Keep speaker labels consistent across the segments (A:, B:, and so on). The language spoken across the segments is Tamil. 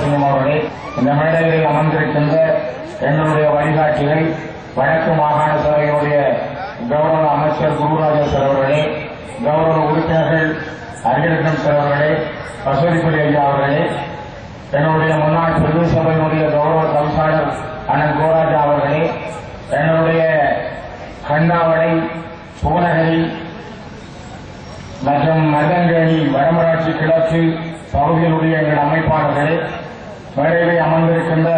A: குமாரசிங்கம் அவர்களே, இந்த மேடையில் அமர்ந்திருக்கின்ற எங்களுடைய வழிகாட்டிகள், வடக்கு மாகாண சபையினுடைய கௌரவ அமைச்சர் குருராஜா சார் அவர்களே, கௌரவ உறுப்பினர்கள் அரியரட்னம் சார் அவர்களே, பசுவதிப்பள்ளி ஐயா அவர்களே, என்னுடைய முன்னாள் பிரதேச சபையினுடைய கௌரவ தவிசாளர் அண்ணன் கோராஜா அவர்களே, என்னுடைய கண்டாவளை, புவனகிரி மற்றும் மருதங்கேணி வடமராட்சி கிழக்கு பகுதியிலுடைய எங்கள் அமைப்பாளர்களே, மேடையிலே அமர்ந்திருக்கின்ற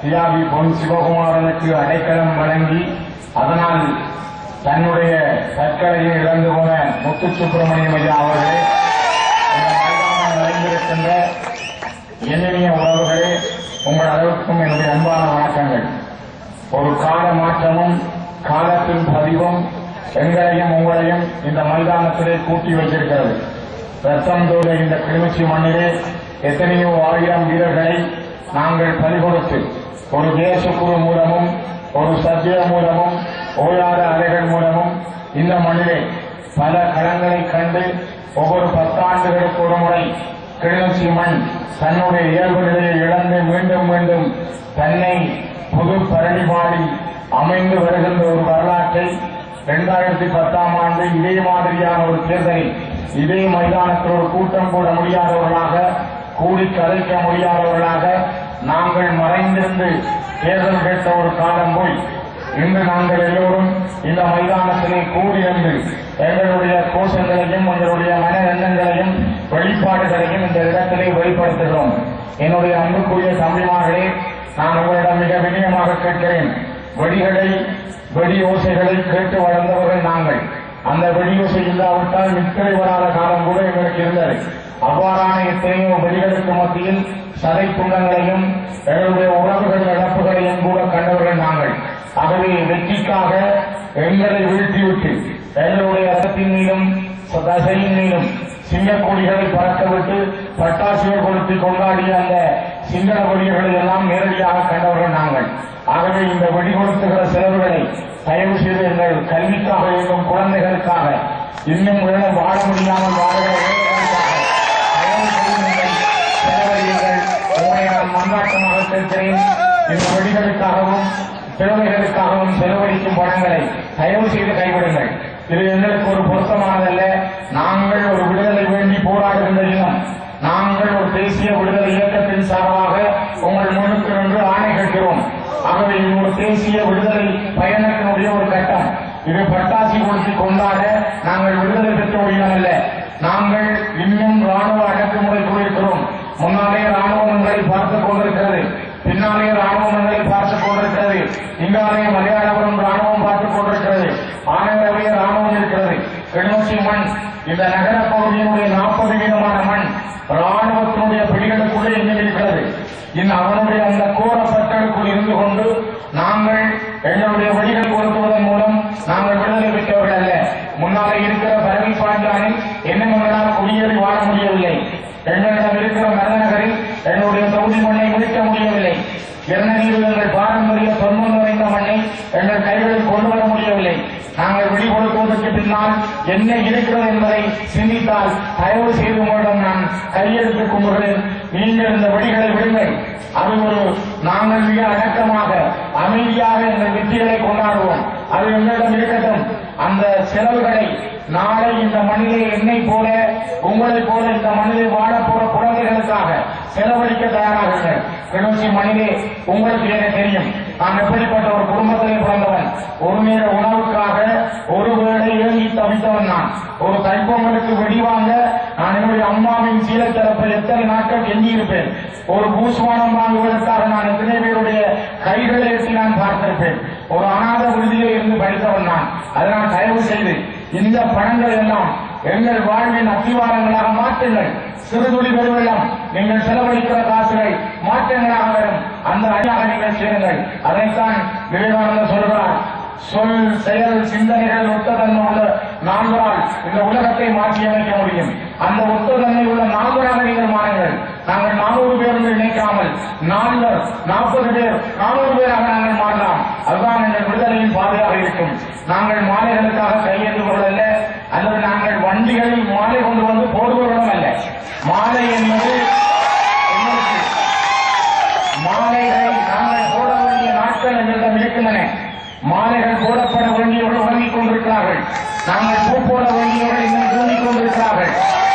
A: தியாகி பொன் சிவகுமாரனுக்கு அடைக்கலம் வழங்கி அதனால் தன்னுடைய தற்கொலையை இழந்து போன முத்து சுப்பிரமணியம் ஐயா அவர்களே, இந்த மைதானம் நிறைந்திருக்கின்ற இனிய உறவுகளே, உங்கள் அளவுக்கும் என்னுடைய அன்பான வணக்கங்கள். ஒரு கால மாற்றமும் காலத்தின் பதிவும் எங்களையும் உங்களையும் இந்த மைதானத்திலே கூட்டி வைத்திருக்கிறது. ரத்தம் தோட இந்த கிளிநொச்சி மண்ணிலே எத்தனையோ ஆயிரம் வீரர்களை நாங்கள் பறிகொடுத்து ஒரு தேசக்குழு மூலமும் ஒரு சத்திய மூலமும் ஓயாத அலைகள் மூலமும் இந்த மண்ணிலே பல களங்களை கண்டு ஒவ்வொரு 10 ஆண்டுகளுக்கு ஒரு முறை கிளிநொச்சி மண் தன்னுடைய இயல்பு நிலையை இழந்து மீண்டும் மீண்டும் தன்னை புது பரணிபாடி அமைந்து வருகின்ற ஒரு வரலாற்றை 2010ஆம் ஆண்டு இதே மாதிரியான ஒரு தேர்தலில் இதே மைதானத்தில் ஒரு கூட்டம் கூட முடியாதவர்களாக, கூடி கதைக்க முடியாதவர்களாக நாங்கள் மறைந்திருந்து தேர்தல் கேட்ட ஒரு காலம் போய் இன்று நாங்கள் எல்லோரும் இந்த மைதானத்திலே கூடியிருந்து எங்களுடைய கோஷங்களையும் எங்களுடைய மன எண்ணங்களையும் வெளிப்பாடுகளையும் இந்த இடத்திலே வெளிப்படுத்துகிறோம். என்னுடைய அன்புக்குரிய தம்பிமார்களே, நான் உங்களிடம் மிக வினயமாக கேட்கிறேன். வெடி ஓசைகளை கேட்டு வளர்ந்தவர்கள் நாங்கள். அந்த வெடியோசை இல்லாவிட்டால் நித்திரை வராத காலம் கூட எங்களுக்கு இருந்தது. அவ்வாறான எத்தனையோ வெடிகளுக்கு மத்தியில் சதை துண்டங்களையும் எங்களுடைய உறவுகள் இழப்புகளையும் கூட கண்டவர்கள் நாங்கள். ஆகவே வெற்றிக்காக எங்களை வீழ்த்திவிட்டு எங்களுடைய ரத்தத்தின் மீதும் தசையின் மீதும் சிங்கக்கொடிகளை பறக்கவிட்டு பட்டாசுகள் கொடுத்து கொண்டாடிய அந்த சிங்கள கொடிகளை எல்லாம் நேரடியாக கண்டவர்கள் நாங்கள். ஆகவே இந்த வெடிகொடுத்துகிற செலவுகளை தயவு செய்து எங்கள் கல்விக்காக இயங்கும் குழந்தைகளுக்காக, இன்னும் வாழ முடியாமல் வாழ்கிற செலவழியுங்கள். உங்களை நான் மன்றாட்டமாக கேட்கிறேன். இந்த வெடிகளுக்காகவும் பிறவைகளுக்காகவும் செலவழிக்கும் பணங்களை தயவு செய்து கைவிடுங்கள். இது எங்களுக்கு ஒரு பொருத்தமானதல்ல. நாங்கள் ஒரு விடுதலை வேண்டி போராடுகின்ற இனம். நாங்கள் ஒரு தேசிய விடுதலை இயக்கத்தின் சார்பாக உங்கள் முன்னுக்கு நின்று ஆணை கேட்கிறோம். ஆகவே இது ஒரு தேசிய விடுதலை பயணத்தினுடைய ஒரு கட்டம். இது பட்டாசி கொடுத்து கொண்டாட நாங்கள் விடுதலை பெற்ற ஒரு இனம் அல்ல. நாங்கள் இன்னும் ராணுவ அடக்குமுறைக்குள் இருக்கிறோம். முன்னாலே ராணுவம் எங்களை பார்த்துக் கொண்டிருக்கிறது, பின்னாலே ராணுவம் எங்களை பார்த்துக் கொண்டிருக்கிறது, இங்காலே மலையாளபுரம் ராணுவம் பார்த்துக் கொண்டிருக்கிறது, ஆனந்தவே ராணுவம் இருக்கிறது. கிளிநொச்சி மண் இந்த நகர பகுதியினுடைய 40% மண் ராணுவத்தினுடைய பிடிகளுக்குள்ளே இன்னும் இருக்கிறது. அவனுடைய அந்த கோரப்பட்டலுக்குள் இருந்து கொண்டு நாங்கள் எங்களுடைய வழிகள் கொடுக்குவதன் மூலம் நாங்கள் விடுதலை பெற்றவர்கள் அல்ல. முன்னாலே இருக்கிற பரவி பாண்டானில் என்னென்னால் குடியேறி வாழ முடியவில்லை. எங்களிடம் இருக்கிற மருதநகரில் எங்களுடைய தொகுதி மண்ணை மீட்க முடியவில்லை. இரணநீரில் எங்கள் பாரம்பரிய தொன்மம் நிறைந்த மண்ணை எங்கள் கைகளில் கொண்டு வர முடியவில்லை. நாங்கள் வெடி கொடுக்குவதற்கு பின்னால் என்ன இருக்கிறது என்பதை சிந்தித்தால் தயவு செய்து உங்களிடம் நான் கையெழுத்து கும்புகிறேன். நீங்கள் இந்த வெடிகளை விடுங்கள். அது ஒரு நாங்கள் மிக அடக்கமாக அமைதியாக எங்கள் வெற்றிகளை கொண்டாடுவோம். அது எங்களிடம் இருக்கட்டும். அந்த செலவுகளை நாளை இந்த மண்ணிலே என்னை போல உங்களை போல இந்த மண்ணிலே வாழப்போற குழந்தைகளுக்காக செலவழிக்க தயாராகுங்கள். கிளிநொச்சி மண்ணிலே உங்களுக்கு எனக்கு தெரியும், நான் எப்படிப்பட்ட ஒரு குடும்பத்திலே பிறந்தவன். ஒரு நேர உணவுக்காக ஒரு வேளை இறங்கி தவித்தவன் நான். ஒரு தைப்பொங்கலுக்கு வெடிவாங்க நான் என்னுடைய அம்மாவின் சீலத்தரப்பில் எத்தனை நாட்கள் கெஞ்சியிருப்பேன். ஒரு பூசுவானம் வாங்குவதற்காக நான் எத்தனை பேருடைய கைகளை எட்டி நான் பார்த்திருப்பேன். ஒரு அநாத விடுதியில் இருந்து படித்தவன் நான். அதனால் தயவு செய்து இந்த பணங்கள் எல்லாம் எங்கள் வாழ்வின் அத்திவாரங்களாக மாற்றுங்கள். சிறுதுளி பெருவெல்லாம் நீங்கள் செலவழிக்கிற காசுகள் மாற்றங்களாக வரும். அந்த அடியாக நீங்கள் சேருங்கள். அதைத்தான் விவேகானந்தர் சொல்கிறார், சொல் செயல் சிந்தனைகள் ஒத்ததன்மை உள்ள நான்கால் இந்த உலகத்தை மாற்றியமைக்க முடியும். அந்த ஒத்ததன்மை உள்ள நான்காக நீங்கள் மாறுங்கள். நாங்கள் 400 பேர் என்று நினைக்காமல் 40 பேர் 400 பேராக நாங்கள் மாறலாம். அதுதான் எங்கள் விடுதலையின் பாதையாக இருக்கும். நாங்கள் மாலைகளுக்காக கையெழுத்துவர்கள் அல்லது நாங்கள் வண்டிகளில் மாலை கொண்டு வந்து போடுபவர்களும் அல்ல. மாலை என்பது மாலைகள் போடப்பட வேண்டியவர்கள் உறங்கிக் கொண்டிருக்கிறார்கள். நாங்கள் பூ போட வேண்டியவர்கள் இன்னும் தூங்கிக் கொண்டிருக்கிறார்கள்.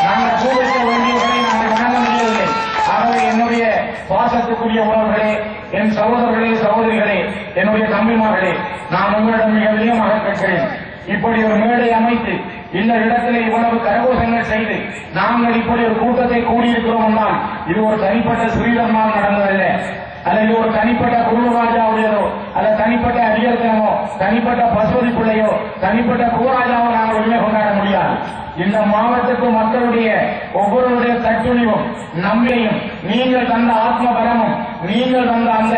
A: நாங்கள் பூ வைக்க வேண்டியவர்களை நாங்கள் வணங்க முடியவில்லை. ஆகவே என்னுடைய பாசத்துக்குரிய உறவுகளே, என் சகோதரர்களே, சகோதரிகளே, என்னுடைய தம்பிமார்களே, நான் உங்களிடம் மிக வினயமாக கேட்கிறேன். இப்படி ஒரு மேடை அமைத்து இந்த இடத்திலே இவ்வளவு கரகோஷங்கள் செய்து நாங்கள் இப்படி ஒரு கூட்டத்தை கூடியிருக்கிறோம் என்றால் இது ஒரு தனிப்பட்ட ஸ்ரீதர்மால் நடந்ததல்ல, அல்லது ஒரு தனிப்பட்ட குருராஜாவுடையதோ, அல்லது தனிப்பட்ட அரியர்த்தனமோ, தனிப்பட்ட பசுபதி பிள்ளையோ, தனிப்பட்ட குருராஜாவோ நாங்கள் உரிமை கொண்டாட முடியாது. இந்த மாவட்டத்து மக்களுடைய ஒவ்வொருடைய தட்டுணிவும் நம்பிக்கையும் நீங்கள் தந்த ஆத்ம பலமும் நீங்கள் தந்த அந்த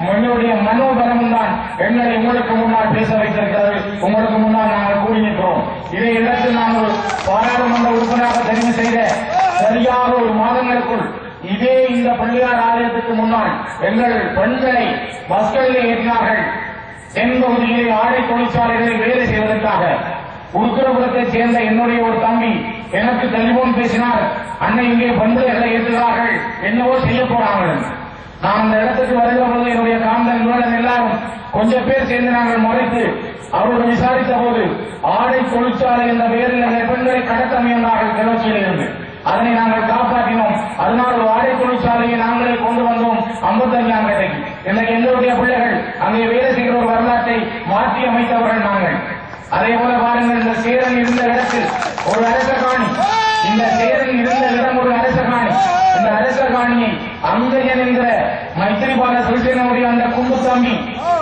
A: உங்களுடைய மனோபலமும் தான் எங்களை உங்களுக்கு முன்னால் பேச வைத்திருக்கிறது. உங்களுக்கு முன்னால் நாங்கள் கூடியிருக்கிறோம். இதை இடத்தில் நாங்கள் பாராளுமன்ற உறுப்பினராக தெரிவு செய்த சரியாக ஒரு மாதங்களுக்குள் இதே இந்த பிள்ளையார் ஆலயத்துக்கு முன்னால் எங்கள் பெண்களை பஸ்களில் ஏற்றினார்கள். தென்பகுதியிலே ஆடை தொழிற்சாலைகளில் வேலை செய்வதற்காக உத்தரபுரத்தைச் சேர்ந்த என்னுடைய ஒரு தம்பி எனக்கு டெலிபோன் பேசினார். அன்னை இங்கே பெண்களை ஏற்றுகிறார்கள், என்னவோ செய்ய போறார்கள். நான் அந்த இடத்துக்கு வருகிற போது என்னுடைய காந்தன் மேடம் எல்லாரும் கொஞ்சம் பேர் சேர்ந்து நாங்கள் மறைத்து அவரோடு விசாரித்த போது ஆடை தொழிற்சாலை என்ற பெயரில் அந்த பெண்களை கடத்த முயன்றார்கள் கிளர்ச்சியில் இருந்து. அதனை நாங்கள் காப்பாற்றினோம். அதனால் ஒரு ஆடை தொழிற்சாலையை நாங்களே கொண்டு வந்தோம் 55ஆம் கதைக்கு. இன்னைக்கு எங்களுடைய பிள்ளைகள் அங்கே வேலை செய்கிற ஒரு வரலாற்றை மாற்றி அமைத்தவர்கள் நாங்கள். அதே போல பாருங்கள், இந்த சேரன் இருந்த இடத்தில் ஒரு அரச காணி, இந்த சேரன் இருந்த இடம் ஒரு அரச காணி. இந்த அரச காணியை அங்கயன் என்கிற மைத்திரிபால சிறிசேனனுடைய அந்த குண்டு தம்பி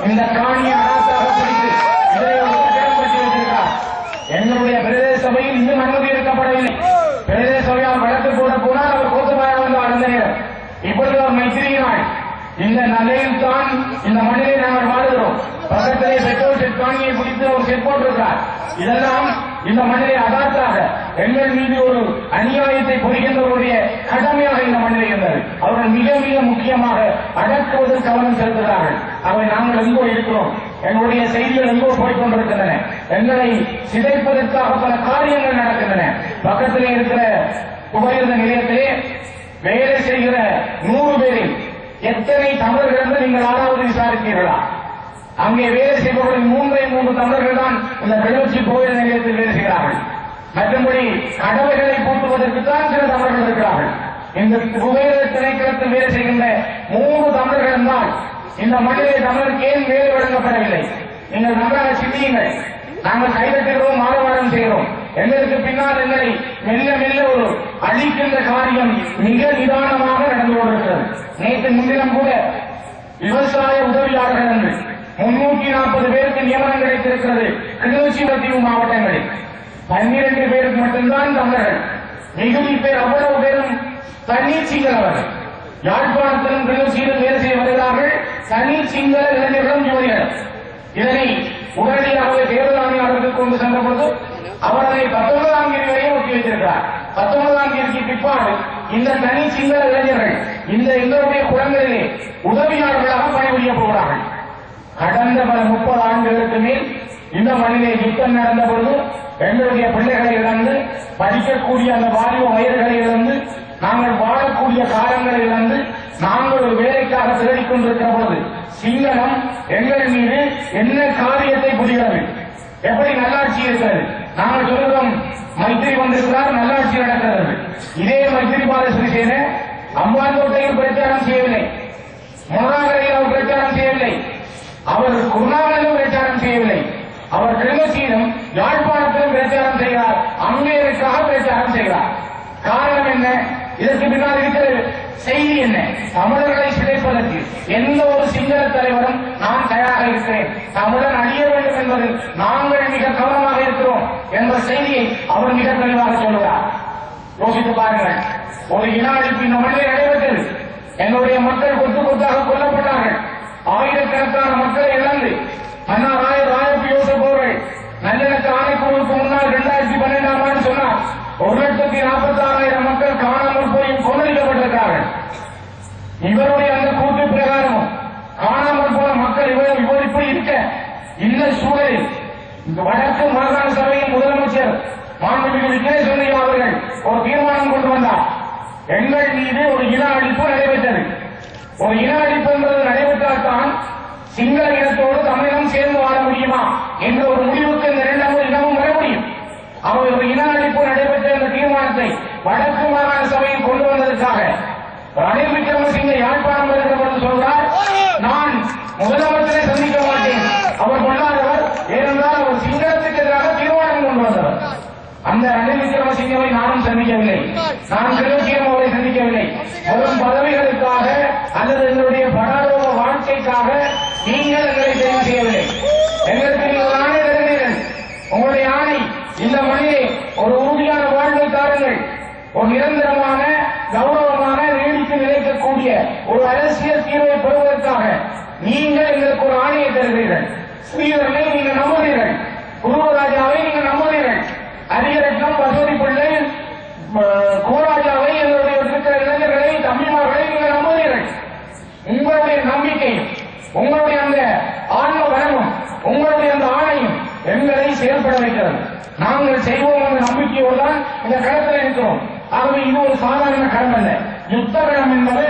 A: இந்த காணியை அடாத்தாக பிடித்து இதை இடம்பெற்று வைத்திருக்கிறார். எங்களுடைய பிரதேச சபையில் இன்னும் அனுமதி எடுக்கப்படவில்லை. பிரதேச சபையால் வழக்கு போட போனால் அவர் கோத்தபாய வந்தார். அந்த நேரம் இப்பொழுது அவர் மைத்திரியினால் இந்த நிலையில் தான் இந்த மண்ணிலே நாங்கள் வாழ்கிறோம். பக்கத்திலே பெட்ரோல் செட் காணியை பிடித்து ஒரு செட் போட்டிருக்கிறார். இதெல்லாம் இந்த மண்ணிலே அதாத்தாக எங்கள் மீது ஒரு அநியாயத்தை பொறுக்கின்றவருடைய கடமையாக இந்த மண்ணிலே இருந்தது. அவர்கள் மிக மிக முக்கியமாக அடக்குவதில் கவனம் செலுத்துகிறார்கள். அவை நாங்கள் எங்கோ இருக்கிறோம், எங்களுடைய செய்திகள் எங்கோ போய்கொண்டிருக்கின்றன. எங்களை சிதைப்பதற்காக பல காரியங்கள் நடக்கின்றன. பக்கத்திலே இருக்கிற புகையிரத நிலையத்திலே வேலை செய்கிற 100 பேரில் எத்தனை தமிழர்கள் என்று நீங்கள் ஆறாவது விசாரித்தீர்களா? அங்கே வேலை செய்பவர்கள் 3 தமிழர்கள் தான் இந்த கிளர்ச்சி புகையிரத நிலையத்தில் வேலை செய்கிறார்கள். மற்றபடி கடவைகளை பூட்டுவதற்கு தான் சில தமிழர்கள் இருக்கிறார்கள். இந்த புகையிரத திணைக்களத்தில் வேலை செய்கின்ற 3 தமிழர்கள் என்றால் இந்த மண்ணிலே தமிழருக்கு ஏன் வேலை வழங்கப்படவில்லை? நீங்கள் நன்றாக சிந்தியுங்கள். நாங்கள் கைதட்டுகிறோம், ஆரவாரம் செய்கிறோம். எங்களுக்கு பின்னால் எங்களை மெல்ல மெல்ல ஒரு அழிக்கின்ற காரியம் மிக நிதானமாக நடந்து கொண்டிருக்கிறது. நேற்று முன்தினம் கூட விவசாய உதவியாளர்கள் என்று 340 பேருக்கு நியமனம் கிடைத்திருக்கிறது. கிளிநொச்சி தீவு மாவட்டங்களில் 12 பேருக்கு மட்டும்தான் தமிழர்கள். மிகுதி பேர் அவ்வளவு பேரும் தனி சிங்களவர்கள். யாழ்ப்பாணத்திலும் கிளிநொச்சியிலும் வேலை செய்ய வருகிறார்கள். தனி சிங்கள இளைஞர்களும் யுவதிகளும். இதனை உடனடியாகவே தேர்தல் ஆணையாளருக்கு கொண்டு சென்ற பொழுது அவர் அதை 19ஆம் தேதி வரை ஒட்டி வைத்திருக்கிறார். 19ஆம் தேதிக்கு பிற்பாடு இந்த தனி சிங்கள இளைஞர்கள் இந்த எங்களுடைய குளங்களிலே உதவியாளர்களாக பணிபுரிய போகிறார்கள். கடந்த பல 30 ஆண்டுகளுக்கு மேல் இந்த மண்ணிலே யுத்தம் நடந்த பொழுது எங்களுடைய பிள்ளைகளை இழந்து, படிக்கக்கூடிய அந்த வாலிப வயதுகளை இழந்து, நாங்கள் வாழக்கூடிய காலங்களை இழந்து, நாங்கள் ஒரு வேலைக்காக தேடிக் கொண்டிருக்கிற பொழுது சிங்களம் எங்கள் மீது என்ன காரியத்தை புரிகிறது? எப்படி நல்லாட்சி இருக்கிறது? நாங்கள் சொல்கிறோம் மைத்திரி வந்திருக்கிறார், நல்லாட்சி நடக்கிறது. இதே மைத்திரிபால சிறிசேன அம்பாந்தோட்டையில் பிரச்சாரம் செய்யவில்லை, மொனாகரையில் அவர் பிரச்சாரம் செய்யவில்லை, அவர் குருநாகலிலும் பிரச்சாரம் செய்யவில்லை. அவர் கிளிநொச்சியிலும் யாழ்ப்பாணத்திலும் பிரச்சாரம் செய்கிறார், அங்கேற்காக பிரச்சாரம் செய்கிறார். காரணம் என்ன? இதற்கு பின்னால் இருக்கிற செய்தி என்ன? தமிழர்களை சிதைப்பதற்கு எந்த ஒரு சிங்கள தலைவரும் நான் தயாராக இருக்கிறேன், தமிழன் அழிய வேண்டும் என்பதில் நாங்கள் மிக கவனமாக இருக்கிறோம் என்ற செய்தியை அவர் மிக தெளிவாக சொல்கிறார். யோசித்து பாருங்கள், ஒரு இன அழிப்பு இந்த மண்ணில் நடைபெற்றது. எங்களுடைய மக்கள் கொத்து கொத்தாக கொல்லப்பட்டார்கள். ஆயிரக்கணக்கான மக்களை இழந்து ராயப்பு யோசப் அவர்கள் நல்லிணக்க ஆணைக்குழுவுக்கு முன்னால் 2012ஆம் ஆண்டு சொன்னார் 1,46,000 மக்கள் காணாமல் போய் கொள்ளடிக்கப்பட்டிருக்கிறார்கள். இவருடைய அந்த கூட்டு பிரகாரமும் காணாமல் போன மக்கள் இவர் இப்படி இருக்க இந்த சூழலில் வடக்கு மாகாண சபையின் முதலமைச்சர் மாண்புமிகு விக்னேஸ்வரன் அவர்கள் ஒரு தீர்மானம் கொண்டு வந்தார். எங்கள் மீது ஒரு இன அழிப்பு நடைபெற்றது. ஒரு இன அழிப்பு என்பது நடைபெற்றால்தான் சிங்கள இனத்தோடு தமிழினம் சேர்ந்து வாழ முடியுமா என்ற ஒரு முடிவுக்கு இந்த இரண்டாவது இனமும் வர முடியும். அவர் ஒரு இன அழிப்பு நடைபெற்ற இந்த தீர்மானத்தை வடக்கு மாகாண சபையில் கொண்டு வந்ததற்காக ரணில் விக்ரமசிங்கே யாழ்ப்பாணம் வருகிற பொழுது சொல்றார், நான் முதலமைச்சரை சந்திக்க மாட்டேன். அவர் கொண்டாதவர், ஏனென்றால் அவர் சிங்களத்துக்கு எதிராக தீர்மானம் கொண்டு வந்தவர். அந்த ரணில் விக்ரமசிங்கவை நானும் சந்திக்கவில்லை, நான் கிருஷ்ணன் அவரை சந்திக்கவில்லை. வரும் பதவிகளுக்காக அல்லது எங்களுடைய படாரோக வாழ்க்கைக்காக நீங்கள் எங்களை தெரிவு செய்யவில்லை. எங்களுக்கு நீங்கள் ஆணை தருகிறீர்கள். உங்களுடைய ஆணை இந்த மணியை ஒரு உறுதியான வாழ்வை தாருங்கள், ஒரு நிரந்தரமான கௌரவமான நீடித்து நிலைக்கக்கூடிய ஒரு அரசியல் தீர்வை பெறுவதற்காக நீங்கள் எங்களுக்கு ஒரு ஆணையை தருகிறீர்கள். ஸ்ரீதரனை நீங்கள் நம்புகிறீர்கள், குருவராஜாவை நீங்கள் நம்புகிறீர்கள், அரியரட்னம் வசதி பிள்ளை கோராஜாவை எங்களுடைய இருக்கிற இளைஞர்களை தம்பிமார்களை நீங்கள் நம்புகிறீர்கள். உங்களுடைய நம்பிக்கையும் உங்களுடைய அந்த ஆன்ம பலமும் உங்களுடைய அந்த ஆணையும் எங்களை செயல்பட வைக்கிறது. நாங்கள் செய்வோம் என்ற நம்பிக்கையோடு தான் இந்த களத்தில் இருக்கிறோம். ஆகவே இது ஒரு சாதாரண களம் அல்ல. யுத்த களம் என்பது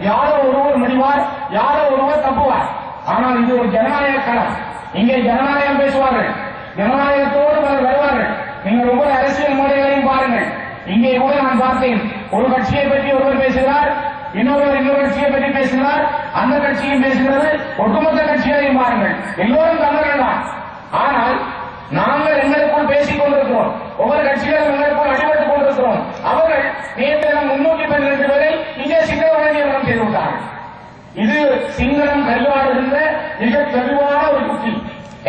A: யாரோ ஒருவர் முடிவார், யாரோ ஒருவர் தப்புவார். ஆனால் இது ஒரு ஜனநாயக களம். இங்கே ஜனநாயகம் பேசுவார்கள், ஜனநாயகத்தோடு வருவார்கள். நீங்கள் ஒவ்வொரு அரசியல் முறைகளையும் பாருங்கள். இங்கே கூட நான் பார்த்தேன், ஒரு கட்சியை பற்றி ஒருவர் பேசுகிறார், இன்னொரு கட்சியை பற்றி பேசுகிறார், அந்த கட்சியும் பேசுகிறது, ஒட்டுமொத்த கட்சிகளையும் பாருங்கள். எல்லோரும் தமிழர்கள் தான். ஆனால் நாங்கள் எங்களுக்குள் பேசிக் கொண்டிருக்கிறோம், ஒவ்வொரு கட்சிகளும் எங்களுக்குள் அடிபட்டுக் கொண்டிருக்கிறோம். அவர்கள் நேற்று 312 பேரை இங்கே சிங்கள நியமனம் செய்து விட்டார்கள். இது சிங்களம் கையாளுகின்ற மிக தெளிவான ஒரு யுக்தி.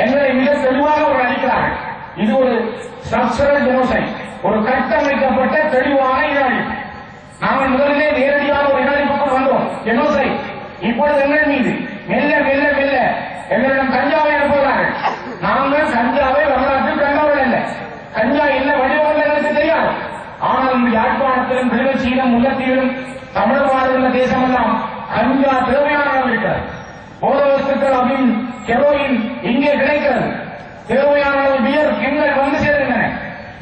A: எங்களை மிக தெளிவாக ஒரு அளிக்கிறார்கள். இது ஒரு ஸ்ட்ரக்சரல் ஜெனோசைட், ஒரு கட்டமைக்கப்பட்ட தெளிவான இனஅழிப்பு. நாங்கள் முதலிலே நேரடியான ஒரு இனஅழிப்புக்குள் வந்தோம், ஜெனோசைட். இப்பொழுது எங்கள் மீது மெல்ல மெல்ல மெல்ல எங்களிடம் கஞ்சாவை அனுப்புகிறார்கள். நாங்கள் கஞ்சாவை வரலாற்றில் கண்டவர்கள் அல்ல, கஞ்சா என்ன வடிவம் எங்களுக்கு தெரியாது. ஆனால் இந்த யாழ்ப்பாணத்திலும் கிளிநொச்சியிலும் முல்லைத்தீவிலும் தமிழ் வாழ்கின்ற தேசமெல்லாம் கஞ்சா தேவையான அளவு இருக்கிறது. போத வஸ்துக்கள் அபின் ஹெரோயின் இங்கே கிடைக்கிறது. தேவையான அளவு பியர் எங்கள் வந்து சேர்கின்றன.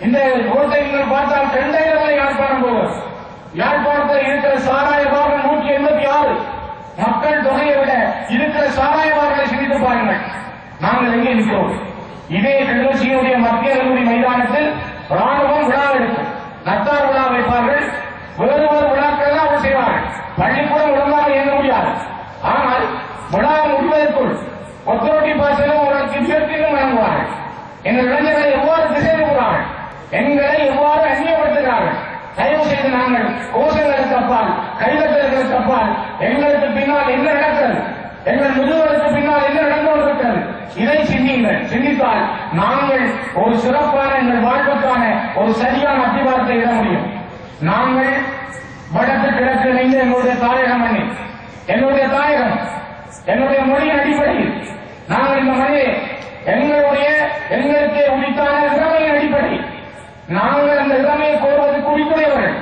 A: இந்த ரோட்டை நீங்கள் பார்த்தால் 2000 வரை யாழ்ப்பாணம் போவது. யாழ்ப்பாணத்தில் இருக்கிற சாராய பாகம் 186. மக்கள் தொகையை விட இருக்கிற சாராய பாகங்களை சிந்தித்து பாருங்கள். நாங்கள் எங்கே இருக்கிறோம்? இதே கிளிநொச்சியினுடைய மத்திய கல்லூரி மைதானத்தில் ராணுவம் விழா எடுக்கும், நத்தார் விழா வைப்பார்கள், வேறு வேறு விழாக்கள் தான் அவர் செய்வார்கள். பள்ளிக்கூடம் ஒழுங்காக இயங்க முடியாது. ஆனால் விழா முடிவதற்குள் ஒத்தரோட்டி பாசலும் அவர்களுக்கு இயற்கையும் வழங்குவார்கள். எங்கள் இளைஞர்களை எவ்வாறு திசை போகிறார்கள், எங்களை எவ்வாறு அந்நியப்படுத்துகிறார்கள். தயவு செய்து நாங்கள் கோஷங்களுக்கு அப்பால், கைதட்டல்களுக்கு அப்பால் எங்களுக்கு பின்னால் என்ன நடக்கிறது, எங்கள் முதுகுகளுக்கு பின்னால் என்ன நடந்து கொண்டிருக்கிறது, இதை சிந்தியுங்கள். சிந்தித்தால் நாங்கள் ஒரு சிறப்பான எங்கள் வாழ்வுக்கான ஒரு சரியான அத்திவாரத்தை இட முடியும். நாங்கள் வடக்கு கிழக்கு இணைந்து எங்களுடைய தாயகம் மண்ணி, என்னுடைய தாயகம், என்னுடைய மொழியின் அடிப்படையில் நாங்கள் இந்த மொழியை எங்களுக்கு உரித்தான திறமையின் அடிப்படை நாங்கள் அந்த திறமையை கோருவதற்கு உரித்துடையவர்கள்.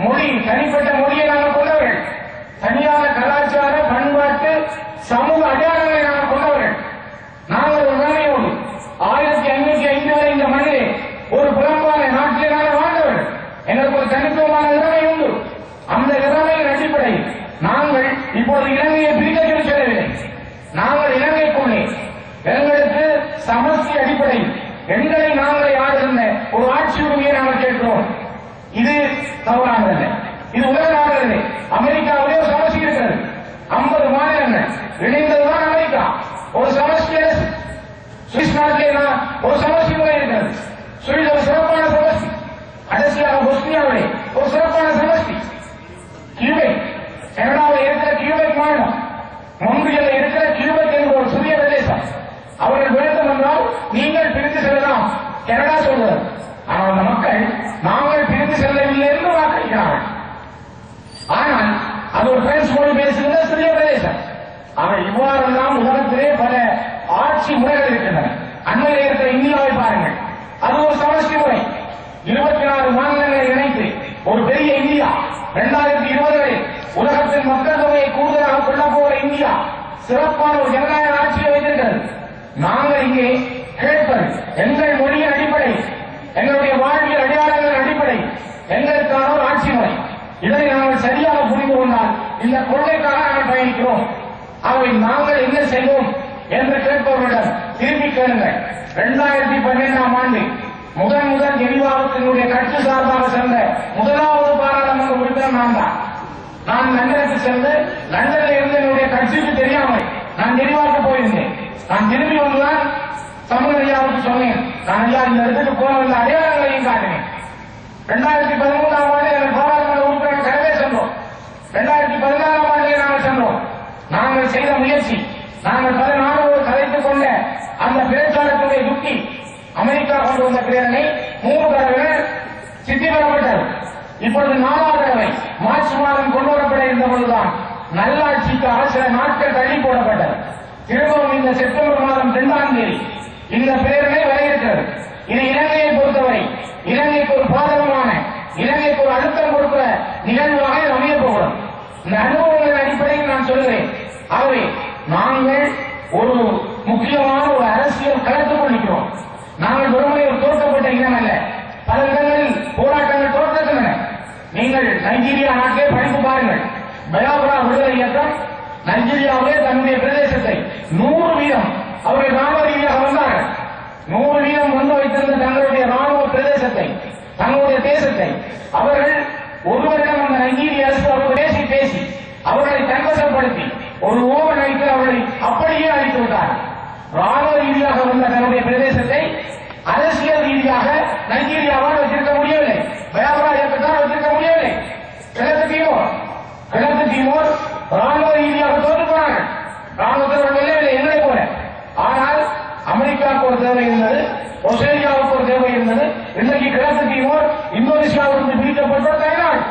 A: மொழி தனிப்பட்ட மொழியை நாங்கள் கொண்டவர்கள், தனியான கலாச்சார பண்பாட்டு சமூக அடையாளங்களை நாங்கள் கொண்டவர்கள். நாங்கள் ஒரு திறமையோடு 1505 வரை இந்த மண்ணிலே ஒரு புறம்பான நாட்டிலே நாங்கள் வாழ்ந்தவர்கள். எங்களுக்கு ஒரு தனித்துவமான திறமை உண்டு. அந்த திறமையின் அடிப்படையில் நாங்கள் இப்போது இலங்கையை பிரிக்க சொல்லி சொல்லவில்லை. நாங்கள் இலங்கைக்குள்ளே எங்களுக்கு சமஸ்தி அடிப்படையில் எங்களை நாங்களே ஆளுகின்ற ஒரு ஆட்சி உரிமையை நாங்கள் கேட்கிறோம். இது தவறானதல்ல, இது உலக நாடுகளே. அமெரிக்காவிலே ஒரு சமஸ்தி இருக்கிறது, 50 மாநிலங்கள் இணைந்ததுதான் அமெரிக்கா, ஒரு சமஸ்தி அரசு. சுவிஸ் நாட்டிலே ஒரு சமஸ்தி முறை இருக்கிறது. சுவிஸ் ஒரு சிறப்பான சமஸ்தி. கடைசியாக பொஸ்னியாவிலே ஒரு சிறப்பான சமஸ்தி. கியூபெக், கனடாவில் இருக்கிற கியூபெக் மாநிலம், மொன்றியலில் இருக்கிற கியூபெக் என்ற ஒரு சிறிய பிரதேசம். அவர்கள் வேண்டும் என்றால் நீங்கள் பிரிந்து செல்லலாம், கனடா சொல்வது. ஆனால் அந்த மக்கள் நாங்கள் பிரிந்து செல்லவில்லை என்று வாக்களிக்கிறார்கள். ஆனால் அது ஒரு பிரெஞ்சு மொழி பேசுகிற சிறிய பிரதேசம். ஆனால் இவ்வாறெல்லாம் உலகத்திலே பல ஆட்சி முறைகள் இருக்கின்றன. அண்மையில் இருக்கிற இந்தியாவை பாருங்கள், அது ஒரு சமஷ்டி முறை. 24 மாநிலங்களை இணைத்து ஒரு பெரிய இந்தியா. 2020 உலகத்தின் மக்கள் தொகையை கூடுதலாக கொள்ளப் போகிற இந்தியா சிறப்பான ஒரு ஜனநாயக ஆட்சியை வைத்திருக்கிறது. நாங்கள் இங்கே கேட்பது எங்கள் மொழியின் அடிப்படை, எங்களுடைய வாழ்வியல் அடையாளங்களின் அடிப்படை எங்களுக்கான ஒரு ஆட்சி முறை. இதனை நாங்கள் சரியாக புரிந்து கொண்டால் இந்த கொள்கைக்காக நாங்கள் பயணிக்கிறோம். அவை நாங்கள் என்ன செய்வோம், என்று கேட்பவர்களிடம் திருப்பி கேளுங்கள். 2012ஆம் ஆண்டு முதல் ஜெனீவாவுக்கு கட்சி சார்பாக சென்ற முதலாவது பாராளுமன்ற உறுப்பினர் நான் தான். நான் லண்டனுக்கு சென்று லண்டனில் இருந்து என்னுடைய கட்சிக்கு தெரியாமல் நான் ஜெனீவாவுக்கு போயிருந்தேன். நான் திரும்பி வந்துதான் சமூக ஐயாவுக்கு சொன்னேன், நான் ஐயா இந்த இடத்துக்கு போன அடையாளங்களையும் காட்டினேன். 2013ஆம் ஆண்டு எங்கள் பாராளுமன்ற உறுப்பினர் கலவே சென்றோம். 2014ஆம் ஆண்டிலே நாங்கள் சென்றோம். நாங்கள் செய்த முயற்சி, நாங்கள் பல நாடுகளோடு கலைத்துக் கொண்ட அந்த பிரச்சாரத்துடைய யுக்தி, அமெரிக்கா கொண்டு வந்த பிரேரணை 3 தடவை சித்தி பெறப்பட்டது. இப்பொழுது 4வது தடவை மார்ச் மாதம் கொண்டு வரப்பட இருந்த பொழுதுதான் நல்லாட்சிக்காக சில நாட்கள் தள்ளி போடப்பட்டது. திரும்பவும் இந்த செப்டம்பர் மாதம் 2ஆம் தேதி இந்த பிரேரணை வர இருக்கிறது. இது இலங்கையை பொறுத்தவரை இலங்கைக்கு ஒரு பாதகமான, இலங்கைக்கு ஒரு அழுத்தம் கொடுக்கிற நிகழ்வாக அமைய போகிறோம். இந்த அனுபவங்களின் அடிப்படையில் நான் சொல்கிறேன். ஆகவே நாங்கள் ஒரு முக்கியமான ஒரு அரசியல் களத்துக் கொண்டிருக்கிறோம். நாங்கள் ஒருமுறை ஒரு தோற்கப்பட்ட இனம் அல்ல. பல இடங்களில் போராட்டங்கள் தோற்றுகின்றன. நீங்கள் நைஜீரியா நாட்டிலே படித்து பாருங்கள். பயாபரா விடுதலை இயக்கம் நைஜீரியாவிலே தன்னுடைய பிரதேசத்தை 100% அவர்கள் ராணுவ ரீதியாக வந்தார்கள். 100% வந்து வைத்திருந்த தங்களுடைய ராணுவ பிரதேசத்தை, தங்களுடைய தேசத்தை அவர்கள் ஒருவரிடம் அந்த நைஜீரிய அரசு அவர்கள் பேசி அவர்களை தன்வசப்படுத்தி ஒரு ஓவர் நைட்டில் அவர்களை அப்படியே அழித்து விட்டார்கள். ராணுவ ரீதியாக வந்த தன்னுடைய பிரதேசத்தை அரசியல் ரீதியாக நைஜீரியாவால் வச்சிருக்க முடியவில்லை, பயாபரா இயக்கத்தால் வச்சிருக்க முடியவில்லை. கிழக்கு தீமோர் ராணுவ ரீதியாக தோற்று போனார்கள். ராணுவத்தில் வெல்லவில்லை எங்களை போல. ஆனால் அமெரிக்காவுக்கு ஒரு தேவை இருந்தது, ஆஸ்திரேலியாவுக்கு ஒரு தேவை இருந்தது. இன்றைக்கு கிழக்கு தீமோர் இந்தோனேஷியாவிலிருந்து பிரிக்கப்பட்ட தனிநாடு.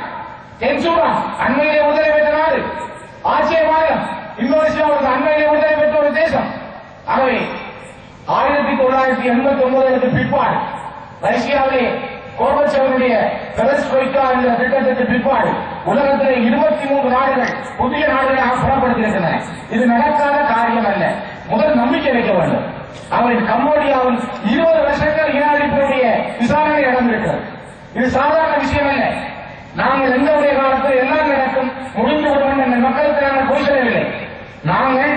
A: தென்சூடான் அண்மையிலே விடுதலை பெற்ற நாடு. ஆசிய மாநிலம் இந்தோனேஷியாவுக்கு அண்மையிலே விடுதலை பெற்ற ஒரு தேசம். ஆகவே 1989 பிற்பாடு ரஷ்யாவிலே கோர்பச்சேவனுடைய பெரஸ்ட்ரோய்கா என்ற திட்டத்திற்கு பிற்பாடு உலகத்திலே 23 நாடுகள் புதிய நாடுகளாக புறப்படுத்தியிருக்கின்றன. இது நடக்காத காரியம் அல்ல. முதல் நம்பிக்கை வைக்க வேண்டும். அவரின் கம்போடியாவில் 20 வருஷங்கள் இனஅழிப்பினுடைய விசாரணை நடந்திருக்கிறது. இது சாதாரண விஷயம் அல்ல. நாங்கள் எங்களுடைய காலத்தில் எல்லாம் நடக்கும் முடிந்துவிடும் என்ற மக்களுக்கு நாங்கள் போய் சொல்லவில்லை. நாங்கள்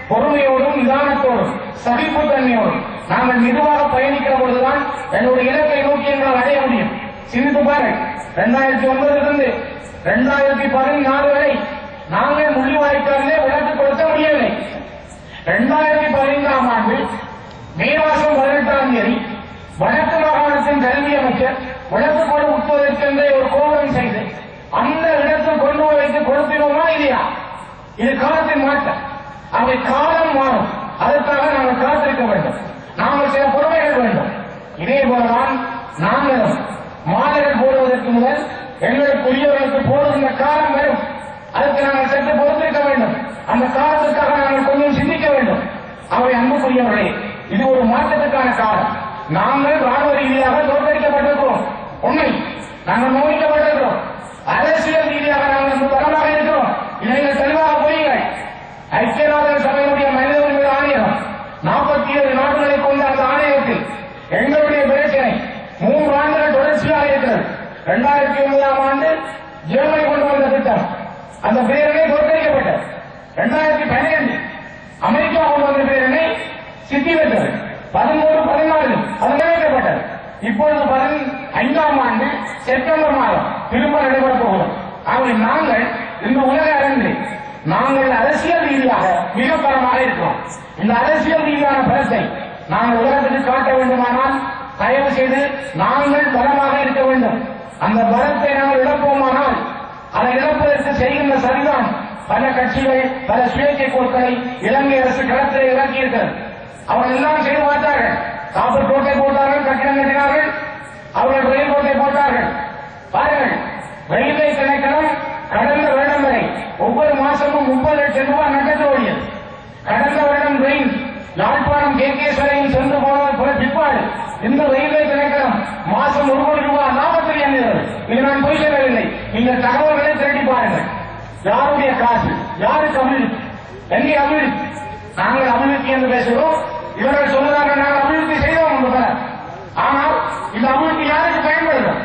A: பொறுமையோடும் நிதானத்தோடும் சகிப்புத்தன்மையோடும் நாங்கள் மெதுவாக பயணிக்கிற பொழுதுதான் என்னுடைய இலக்கை நோக்கி எங்களால் அடைய முடியும். சிந்தித்து பாருங்கள். 2009 2014 வரை நாங்கள் முள்ளிவாய்க்காலிலே விளக்கு கொடுக்க முடியவில்லை. 2015ஆம் ஆண்டு மே மாதம் 18ஆம் தேதி வடக்கு மாகாணத்தின் கல்வி அமைச்சர் விளக்கு கொடு உட்பதற்கென்றே ஒரு கோபுரம் செய்து அந்த இடத்தில் கொண்டு வைத்து கொடுத்தினோமா இல்லையா? இது காலத்தின் மாற்றம். அவை காலம் மாறும். அதற்காக நாங்கள் காத்திருக்க வேண்டும். நாங்கள் சில பொறுமைகள் வேண்டும். இதே போலதான் நாங்களும் மாலைகள் போடுவதற்கு முதல் எங்களுக்குரியவர்களுக்கு போடுகின்ற காலம் வரும். அதுக்கு நாங்கள் சற்று பொறுத்திருக்க வேண்டும். அந்த காலத்திற்காக நாங்கள் கொஞ்சம் சிந்திக்க வேண்டும். அவை அன்புக்குரியவர்களே, இது ஒரு மாற்றத்துக்கான காலம். நாங்கள் ராணுவ ரீதியாக தோற்கடிக்கப்பட்டிருக்கிறோம். உண்மை, நாங்கள் மௌனிக்கப்பட்டிருக்கிறோம். அரசியல் ரீதியாக நாங்கள் பலமாக இருக்கிறோம். இதை தெளிவாக புரியுங்கள். ஐக்கிய நாடுகள் சபையினுடைய மனித உரிமை ஆணையம் 47 நாடுகளை கொண்ட அந்த ஆணையத்தில் எங்களுடைய பிரச்சனை 3 ஆண்டுகள் தொடர்ச்சியாக இருக்கிறது. 2009ஆம் ஆண்டு ஜெர்மனி கொண்டு வந்த திட்டம், அந்த பிரேரணை தோற்கடிக்கப்பட்டது. 2012 அமெரிக்கா கொண்டு வந்த பிரேரணை சித்தி பெற்றது. 13, 14 அது நிறைவேற்றப்பட்டது. இப்பொழுது 15ஆம் ஆண்டு செப்டம்பர் மாதம் திரும்ப நடைபெறப் போகிறோம். ஆகவே நாங்கள் இந்த உலக அரங்கில் நாங்கள் அரசியல் ரீதியாக மிக பலமாக இருக்கிறோம். இந்த அரசியல் ரீதியான பலத்தை நாங்கள் உலகத்துக்கு காட்ட வேண்டுமானால் தயவு செய்து நாங்கள் பலமாக இருக்க வேண்டும். அந்த பலத்தை நாங்கள் இழப்போமானால் அதை இழப்பதற்கு செய்கின்ற சரிதான் பல கட்சிகள், பல சுயேட்சை குழுக்களை இலங்கை அரசு களத்தில் இறக்கியிருக்கிறது. அவர்கள் எல்லாம் செய்து பார்த்தார்கள். காப்பர் கோட்டை போட்டார்கள், கட்டிடம் கட்டினார்கள், அவர்கள் ரயில் கோட்டை போட்டார்கள். பாருங்கள், ரயில்வே திணைக்களம் கடந்த வருடம் வரை ஒவ்வொரு மாசமும் 30 லட்சம் ரூபாய் நட்டத்தில் ஓடியது. கடந்த வருடம் ரயில் யாழ்ப்பாணம் KKS வரையும் சென்று போன பிற்பாடு இந்த ரயில்வே திணைக்களம் மாசம் 1 கோடி ரூபாய் லாபத்தில் இயங்குகிறது. இது நான் பொய் சொல்லவில்லை. இந்த தகவல்களை திரட்டி பாருங்கள். யாருடைய காசு, யாருக்கு அபிவிருத்தி, எங்கே அபிவிருத்தி? நாங்கள் அபிவிருத்தி என்று பேசுகிறோம். இவர்கள் சொல்லுறாங்க நாங்கள் அபிவிருத்தி செய்தோம் என்று. ஆனால் இந்த அபிவிருத்தி யாருக்கு பயன்படுத்தும்?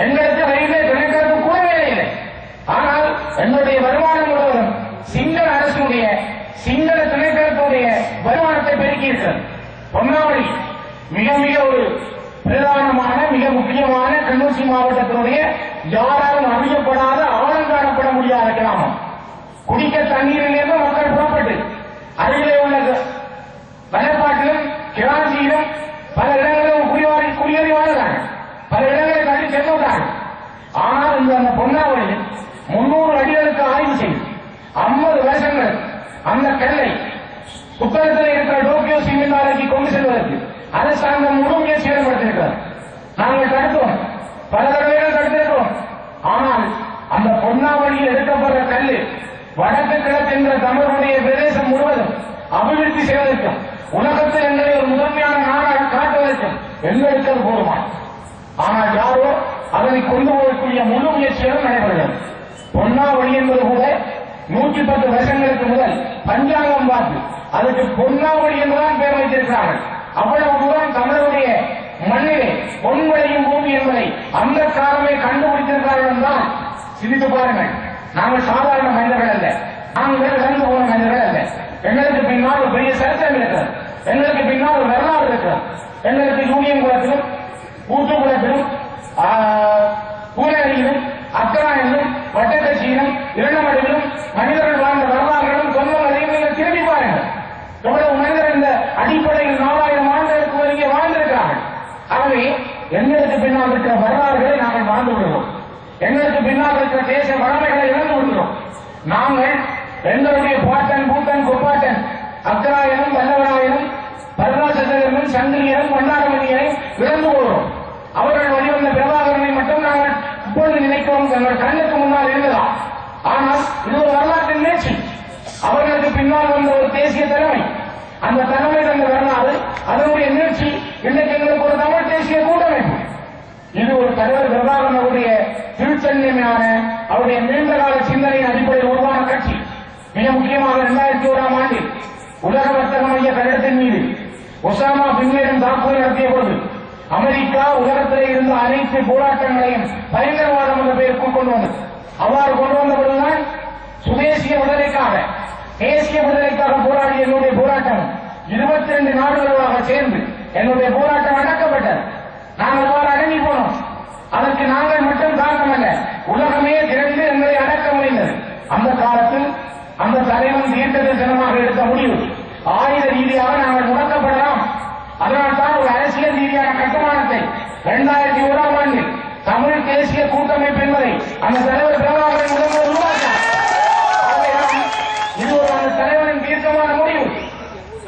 A: எங்களுக்கு ரயில்வே திணைக்களத்துக்கு கூட வேலை இல்லை. ஆனால் என்னுடைய வருமானம் முழுவதும் சிங்கள அரசுடைய, சிங்கள திணைக்களத்துடைய வருமானத்தை பெருக்கியிருக்கிறது. பொன்னாவளி மிக மிக ஒரு பிரதானமான மிக முக்கியமான கிளிநொச்சி மாவட்டத்தினுடைய யாராலும் அறியப்படாத ஆழங்காணப்பட முடியாத கிராமம். குடிக்க தண்ணீரிலிருந்து மக்கள் புறப்பட்டு அருகிலே உள்ள வனப்பாட்டிலும் கிராஞ்சியிலும் பல இடங்களிலும் குடியேறி வாழ்ந்தார்கள். பல இடங்களை தள்ளி சென்றுள்ளார்கள். ஆனால் இந்த அந்த பொன்னாவளியில் 300 அடிகளுக்கு ஆய்வு செய்து 50 வருஷங்கள் அந்த கல்லை புத்தகத்தில் இருக்கிற டோக்கியோ சிமெண்ட் ஆலைக்கு கொண்டு செல்வதற்கு அரசாங்கம் முழு முயற்சி ஈடுபடுத்திருக்கிறது. நாங்கள் தடுத்தோம், பல தடவைகள் தடுத்திருக்கிறோம். ஆனால் அந்த பொன்னாவளியில் எடுக்கப்படுற கல்லு வடக்கு கிழக்கு என்ற தமிழருடைய பிரதேசம் முழுவதும் அபிவிருத்தி செய்வதற்கும் உலகத்தில் எங்களை ஒரு முதன்மையான நாடாக காட்டுவதற்கும் எங்களுக்கு போதுமான. ஆனால் யாரோ அதனை கொண்டு போகக்கூடிய முழு முயற்சிகளும் நடைபெறுகிறது. பொன்னாவளி என்பது கூட 110 வருஷங்களுக்கு முதல் பஞ்சாங்கம் பார்த்து அதுக்கு பொன்னாவளி என்றுதான் பெயர் வைத்திருக்கிறார்கள். அவ்வளவு தூரம் தமிழருடைய மண்ணிலே பொன் விளையும் பூமி என்பதை அந்த காலமே கண்டுபிடித்திருக்கிறார்கள் என்றால் சிந்தித்து பாருங்கள். நாங்கள் சாதாரண மனிதர்கள் அல்ல, நாங்கள் இறந்து போன மனிதர்கள் அல்ல. எங்களுக்கு பின்னால் ஒரு பெரிய சரித்திரம் இருக்கிறது. எங்களுக்கு பின்னால் ஒரு வரலாறு இருக்கிறது. எங்களுக்கு யூனியன் குளத்திலும் ஊத்துக்குளத்திலும் பூனகிரியிலும் அக்கராயிலும் வட்டக்கட்சியிலும் இரண்டமடியிலும் மனிதர்கள் வாழ்ந்த வரலாறுகளும் சொந்தங்களையும் நீங்கள் திரும்பி பாருங்கள். எவ்வளவு மனிதர் இந்த அடிப்படையில் 4000 ஆண்டுகளுக்கு இங்கே வாழ்ந்திருக்கிறார்கள். ஆகவே எங்களுக்கு பின்னால் இருக்கிற வரலாறுகளை நாங்கள் வாழ்ந்து விடுகிறோம். எங்களுக்கு பின்னால் இருக்கிற தேச வளமைகளை இழந்து விடுகிறோம். நாங்கள் எங்களுடைய பாட்டன் பூட்டன் கொப்பாட்டன் அக்கராயனும் வல்லவராயனும் பரதாசகரனும் சங்கிலியனும் வண்ணாரமணியனை இழந்து போகிறோம். அவர்கள் வழிவந்த பிரபாகரனை மட்டும் நாங்கள் இப்பொழுது நினைக்கிறோம், எங்கள் கண்ணுக்கு முன்னால் இருந்ததா. ஆனால் இது ஒரு வரலாற்றின் முயற்சி. அவர்களுக்கு பின்னால் வந்த ஒரு தேசிய தலைமை, அந்த தலைமை தந்த வரலாறு, அதனுடைய முயற்சி இன்றைக்கு எங்களுக்கு ஒரு தமிழ் தேசிய கூட்டமைப்பு. இது ஒரு தலைவர் பிரபாகரனுடைய திருச்சென்மையான அவருடைய நீண்டகால சிந்தனையின் அடிப்படையில் உருவான கட்சி. மிக முக்கியமாக 2001ஆம் ஆண்டில் உலக வர்த்தக மைய கட்டடத்தின் மீது ஒசாமா பின்லேடன் தாக்குதல் நடத்திய போது அமெரிக்கா உலகத்திலே இருந்த அனைத்து போராட்டங்களையும் பயங்கரவாதம் என்ற பெயருக்குள் கொண்டு வந்தது. அவ்வாறு கொண்டு வந்த பொழுதுதான் சுதேசிய விடுதலைக்காக தேசிய விடுதலைக்காக போராடிய என்னுடைய போராட்டம் 22 நாடுகளாக சேர்ந்து என்னுடைய போராட்டம் அடக்கப்பட்டது. நாங்கள் அவ்வாறு அடங்கி போனோம். அதற்கு நாங்கள் மட்டும் காரணம் அல்ல, உலகமே திறந்து எங்களை அடக்க முடிந்தது. அந்த காலத்தில் அந்த தலைவன் தீர்க்க தரிசனமாக எடுத்த முடிவு ஆயுத ரீதியாக நாங்கள் முடக்கப்படலாம். அதனால்தான் ஒரு அரசியல் ரீதியான கட்டுமானத்தை 2001ஆம் ஆண்டில் தமிழ் தேசிய கூட்டமைப்பு என்பதை அந்த தலைவர் பிரபாகரன் முதல்வர் உருவாக்கினார். இது ஒரு அந்த தலைவரின் தீர்க்கமான முடிவு.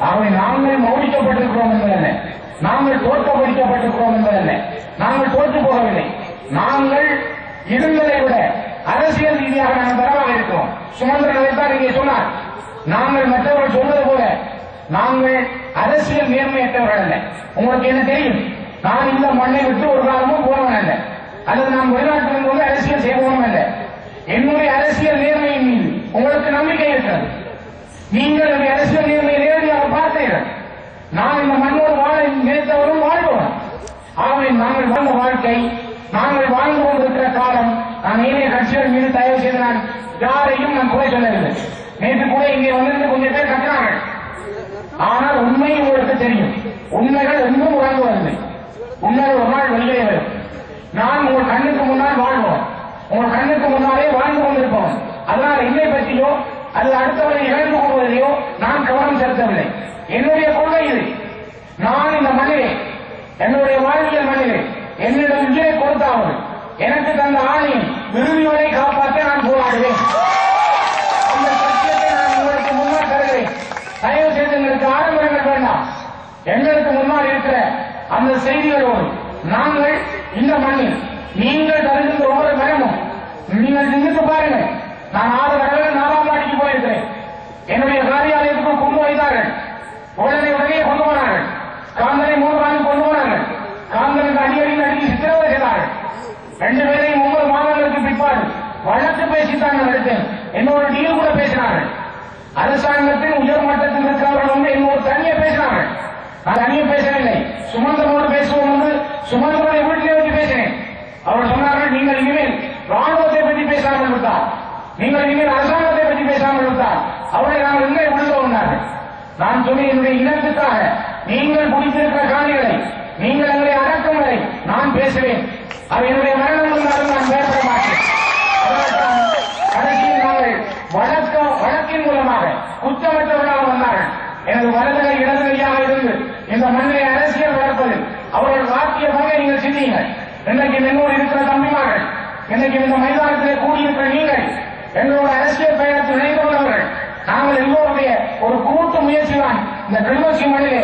A: ஆகவே நாங்கள் மௌனிக்கப்பட்டிருக்கிறோம் என்பதல்ல, நாங்கள் தோற்கடிக்கப்பட்டிருக்கிறோம் என்பதல்ல, நாங்கள் தோற்று போகவில்லை. நாங்கள் இருந்ததை விட அரசியல் ரீதியாக நாங்கள் தரமாக இருக்கிறோம். சுமந்திரன் அதைத்தான் இங்கே சொன்னார். நாங்கள் மற்றவர்கள் சொல்வது போல நாங்கள் அரசியல் நேர்மையற்றவர்கள் அல்ல. உங்களுக்கு என்ன தெரியும், நான் இந்த மண்ணை விட்டு ஒரு காலமும் போனவன் அல்ல, அல்லது நான் வெளிநாட்டில் வந்து அரசியல் செய்வோம் அல்ல. என்னுடைய அரசியல் நேர்மையின் மீது உங்களுக்கு நம்பிக்கை இருக்கிறது. நீங்கள் என்னுடைய அரசியல் நேர்மையை நேரடியாக பார்த்தீர்கள். நான் இந்த மண்ணோடு வாழ நினைத்தவரும் வாழ்வோம். ஆகவே நாங்கள் வாழ்ந்த வாழ்க்கை, நாங்கள் வாழ்ந்து கொண்டிருக்கிற காலம், நான் ஏனைய கட்சிகள் மீது தயவு செய்து நான் யாரையும் நான் குறை சொல்லவில்லை. நேற்று கூட இங்கே வந்திருந்து கொஞ்சம் பேர் கட்டினார்கள். ஆனால் உண்மை உங்களுக்கு தெரியும், உண்மைகள் எங்கும் உறங்குவதில்லை. உண்மைகள் ஒரு நாள் வெளியே வரும். நான் உங்கள் கண்ணுக்கு முன்னால் வாழ்வோம், உங்கள் கண்ணுக்கு முன்னாலே வாழ்ந்து கொண்டிருப்போம். அதனால் என்னை பற்றியோ அல்லது அடுத்தவரை இழந்து கொள்வதையோ நான் கவனம் செலுத்தவில்லை. என்னுடைய கொள்கை இது. நான் இந்த மண்ணிலே, என்னுடைய வாழ்வியல் மண்ணிலே என்னிடம் உயிரை கொடுத்தாவது எனக்கு தந்த ஆணையை இறுதி வரை காப்பாற்ற நான் போராடுவேன். அந்த சத்தியத்தை நான் உங்களுக்கு முன்னால் தருகிறேன். தயவு செய்து எங்களுக்கு ஆடம்பரங்கள் வேண்டாம். எங்களுக்கு முன்னால் இருக்கிற அந்த செய்திகளோடு நாங்கள் இந்த மண்ணில் நீங்கள் தருகின்ற ஒவ்வொரு மரமும் நீங்கள் சிந்தித்து பாருங்கள். நான் 6 தடவை 4ஆம் மாடிக்கு போயிருக்கிறேன். என்னுடைய காரியாலயத்துக்கு கொண்டு வைத்தார்கள். உடனே கொண்டு போனார்கள். காந்தனை 3 நாள் கொண்டு போனார்கள். காந்தனுக்கு அடிக்கடி அடிக்கடி சித்திரவதை செய்தார்கள். 2 பேரையும் 9 மாதங்களுக்கு பிற்பாடு வழக்கு பேசித்தான் நான் எடுத்தேன். என்னோட டீல் கூட பேசினார்கள். அரசாங்கத்தின் உயர் மட்டத்தில் இருக்கிறவர்கள் வந்து என்னோட தனியே பேசினார்கள். நான் தனியே பேசவில்லை, சுமந்தனோடு பேசுவோம் என்று சுமந்தனுடைய வீட்டிலே வச்சு பேசினேன். அவர் சொன்னார்கள், நீங்கள் இனிமேல் ராணுவத்தை பற்றி பேசாமல் விட்டார், நீங்கள் இனிமேல் அரசாங்கத்தை பற்றி பேசாமல் விட்டார் அவரை நாங்கள் எங்கே விடுவோம். நான் சொல்லி என்னுடைய இனத்துக்காக நீங்கள் பிடித்திருக்கிற காணிகளை நீங்கள் எங்களை அடக்கும் வரை நான் பேசுவேன். அது என்னுடைய மரணம் வந்தாலும் நான் பேச மாட்டேன். கடைசியில் நாங்கள் வழக்கின் மூலமாக குற்றமற்றவர்களாக வந்தார்கள். எனது வலதுகை இடதுகையாக இருந்து இந்த மண்ணிலை அரசியல் வளர்ப்பதில் அவர்கள் வாக்கிய பங்கை நீங்கள் சிந்தியுங்கள். இன்றைக்கு என்னோடு இருக்கிற தம்பிமார்கள், இன்றைக்கு இந்த மைதானத்திலே கூடியிருக்கிற நீங்கள், எங்களோட அரசியல் பயணத்தில் இணைந்து கொண்டவர்கள், நாங்கள் எல்லோருடைய ஒரு கூட்டு முயற்சி தான் இந்த கிளிநொச்சி மண்ணிலே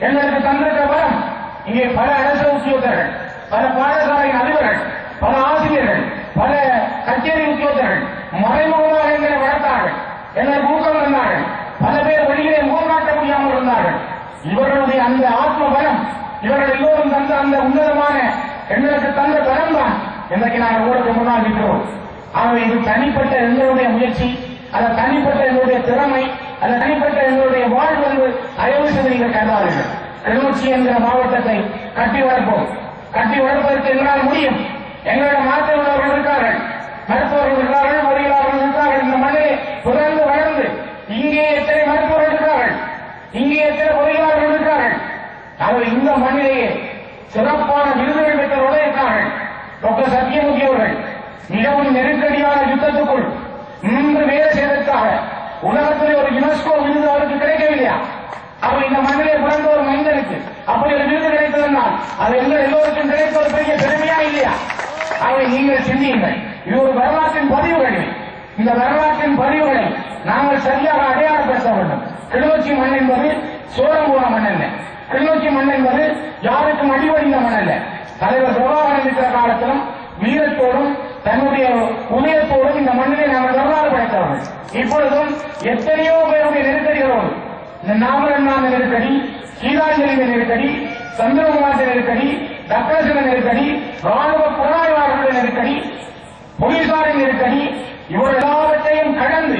A: எங்களுக்கு தந்திருக்கிற பலம். இங்கே பல அரசு உத்தியோகர்கள், பல பாடசாலையின் அதிபர்கள், பல ஆசிரியர்கள், பல கச்சேரி உத்தியோகர்கள் மறைமுகமாக எங்களை வளர்த்தார்கள், எங்களுக்கு ஊக்கம் தந்தார்கள். பல பேர் வெளியிலே முகம் காட்ட முடியாமல் இருந்தார்கள். இவர்களுடைய அந்த ஆத்ம பலம், இவர்கள் எல்லோரும் தந்த அந்த உன்னதமான எங்களுக்கு தந்த பலம் தான் இன்றைக்கு நாங்கள் ஊருக்கு முன்னால் நிற்கிறோம். ஆகவே இது தனிப்பட்ட எங்களுடைய முயற்சி, அது தனிப்பட்ட எங்களுடைய திறமை, அது தனிப்பட்ட எங்களுடைய வாழ்வு என்று தயவு செய்து நீங்கள் கருதாதீர்கள். கிளிநொச்சி என்கிற மாவட்டத்தை கட்டி வளர்ப்போம். கட்டி வளர்ப்பதற்கு எங்களால் முடியும். எங்களிடம் மாற்ற உள்ளவர்கள் இருக்கிறார்கள், மருத்துவர்கள் இருக்கிறார்கள், பொறியாளர்கள் இருக்கிறார்கள். இந்த மண்ணிலே தொடர்ந்து வளர்ந்து இங்கே எத்தனை மருத்துவர்கள் இருக்கிறார்கள், இங்கே எத்தனை பொறியாளர்கள் இருக்கிறார்கள். ஆகவே இந்த மண்ணிலேயே சிறப்பான விருதுகள் பெற்றவர்களே இருக்கிறார்கள். டாக்டர் சத்தியமூர்த்தி அவர்கள் மிகவும் நெருக்கடியான யுத்தத்துக்குள் இன்று வேலை செய்வதற்காக உலகத்திலே ஒரு யுனெஸ்கோ விருது அவருக்கு கிடைக்கவில்லையா? அப்ப இந்த மண்ணிலே பிறந்த ஒரு மனிதனுக்கு அப்படி ஒரு விருது கிடைத்ததனால் அது எங்கள் எல்லோருக்கும் கிடைத்த ஒரு பெரிய பெருமையா இல்லையா? அவை நீங்கள் சிந்தியுங்கள். இது ஒரு வரலாற்றின் பதிவுகள். இந்த வரலாற்றின் பதிவுகளை நாங்கள் சரியாக அடையாளப்படுத்த வேண்டும். கிளிநொச்சி மண் என்பது சோழம் போன மண் அல்ல. கிளிநொச்சி மண் என்பது யாருக்கும் அடிவடிந்த மண் அல்ல. தலைவர் பிரபாகரன் இருக்கிற காலத்திலும் வீரத்தோடும் தன்னுடைய உதயத்தோடும் இந்த மண்ணிலே நாங்கள் வரலாறு படைத்தவர்கள். இப்பொழுதும் எத்தனையோ பேருடைய நெருக்கடிகளோடு, இந்த நாமரண்ணாந்த நெருக்கடி, கீதாஞ்சலி நெருக்கடி, சந்திரகுமார் நெருக்கடி, டக்ளசின நெருக்கடி, ராணுவ புலனாய்வாளர்களுடைய நெருக்கடி, போலீசாரின் நெருக்கடி, இவர் எல்லாவற்றையும் கடந்து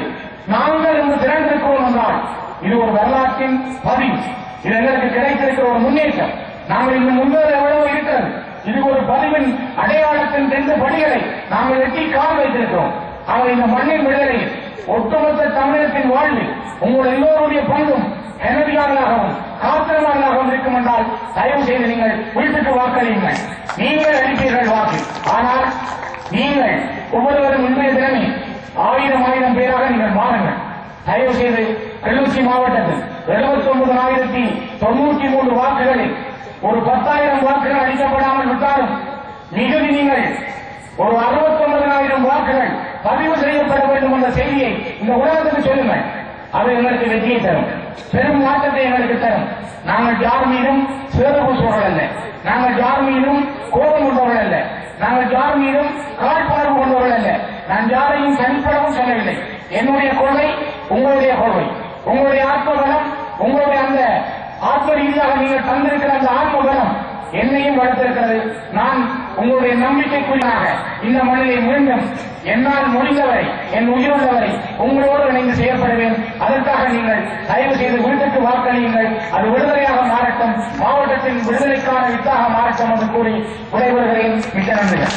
A: நாங்கள் இன்று திறந்திருக்கிறோம் என்றால் இது ஒரு வரலாற்றின் பதிவு. இது எங்களுக்கு கிடைத்திருக்கிற ஒரு முன்னேற்றம். நாங்கள் இந்த முன்னேற எவ்வளவோ இருக்கிறது. இது ஒரு பதிவின் அடையாளத்தின் 2 படிகளை நாங்கள் எட்டி கால் வைத்திருக்கிறோம். அவர் இந்த மண்ணின் விடுதலையில் ஒட்டுமொத்த தமிழகத்தின் வாழ்வில் உங்களுடைய எல்லோருடைய பங்கும் எனதியானதாகவும் காத்திரமானதாகவும் இருக்கும் என்றால் தயவு செய்து நீங்கள் வீட்டுக்கு வாக்களியுங்கள். நீங்கள் அளிப்பீர்கள் வாக்கு. ஆனால் நீங்கள் ஒவ்வொருவரும் இன்றைய தினமே 1000 பேராக நீங்கள் மாறுங்கள். தயவு செய்து கிளிநொச்சி மாவட்டத்தில் 79,093 வாக்குகளில் ஒரு 10,000 வாக்குகள் அளிக்கப்படாமல் விட்டாலும் மிகுதி நீங்கள் ஒரு 69,000 வாக்குகள் பதிவு செய்யப்பட வேண்டும் என்ற செய்தியை இந்த உலகத்துக்கு சொல்லுங்கள். அது எங்களுக்கு வெற்றியை தரும், பெரும் மாற்றத்தை எங்களுக்கு தரும். நாங்கள் யார் மீதும் சேறு பூசுவர்கள் அல்ல, நாங்கள் யார் மீதும் கோபம் கொண்டவர்கள் அல்ல, நாங்கள் யார் மீதும் காழ்ப்புணர்வு கொண்டவர்கள் அல்ல. நான் யாரையும் தனிப்படவும் சொல்லவில்லை. என்னுடைய கொள்கை உங்களுடைய கொள்கை, உங்களுடைய ஆத்மபலம், உங்களுடைய அந்த ஆத்ம ரீதியாக நீங்கள் தந்திருக்கிற அந்த ஆத்மபலம் என்னையும் வளர்த்திருக்கிறது. நான் உங்களுடைய நம்பிக்கைக்குள்ளாக இந்த மண்ணிலே மீண்டும் என்னால் முடிந்தவரை, என் உயிருள்ளவரை உங்களோடு இணைந்து செயல்படுவேன். அதற்காக நீங்கள் தயவு செய்து வீட்டுக்கு வாக்களியுங்கள். அது விடுதலையாக மாறட்டும், மாவட்டத்தின் விடுதலைக்கான வித்தாக மாறட்டும் என்று கூறி விடைபெறுகிறேன். மிக்க நன்றிகள்.